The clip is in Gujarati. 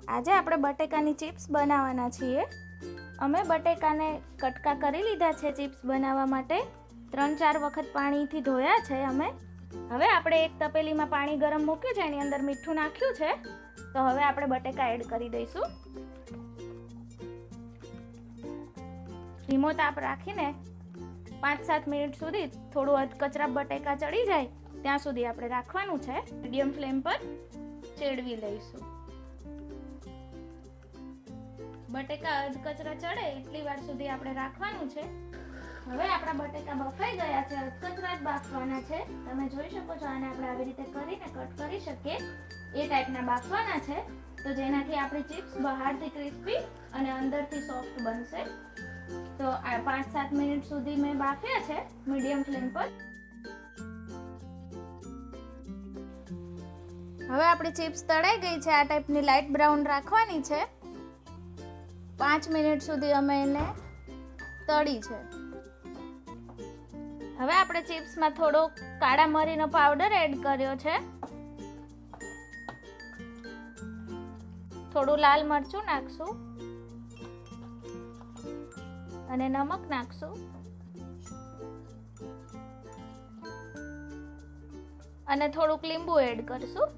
આજે આપણે બટેકાની ચિપ્સ બનાવવાના છીએ। અમે બટેકાને કટકા કરી લીધા છે ચિપ્સ બનાવવા માટે। 3-4 વખત પાણીથી ધોયા છે અમે। હવે આપણે એક તપેલીમાં પાણી ગરમ મૂક્યું છે, એની અંદર મીઠું નાખ્યું છે। તો હવે આપણે બટેકા એડ કરી દઈશું। ધીમો તાપ રાખીને 5-7 મિનિટ સુધી થોડું અધકચરા બટેકા ચડી જાય ત્યાં સુધી આપણે રાખવાનું છે। મીડિયમ ફ્લેમ પર ચેડવી લઈશું। બટેકા અધકચરા ચડે એટલી વાર સુધી આપણે રાખવાનું છે। હવે આપણા બટેકા બફાઈ ગયા છે, અધકચરા જ બાફવાના છે। તમે જોઈ શકો છો, આને આપણે આવી રીતે કરીને કટ કરી શકીએ એ ટાઈપના બાફવાના છે, તો જેનાથી આપણી ચિપ્સ બહારથી ક્રિસ્પી અને અંદરથી સોફ્ટ બનશે। તો આ 5-7 મિનિટ સુધી મેં બાફ્યા છે મીડિયમ ફ્લેમ પર। હવે આપણી ચિપ્સ તળાઈ ગઈ છે, આ ટાઈપની લાઇટ બ્રાઉન રાખવાની છે। 5 મિનિટ સુધી અમે એને તળી છે। હવે આપણે ચિપ્સમાં થોડો કાળા મરીનો પાવડર એડ કર્યો છે, થોડું લાલ મરચું નાખશું અને નમક નાખશું અને થોડુંક લીંબુ એડ કરશું।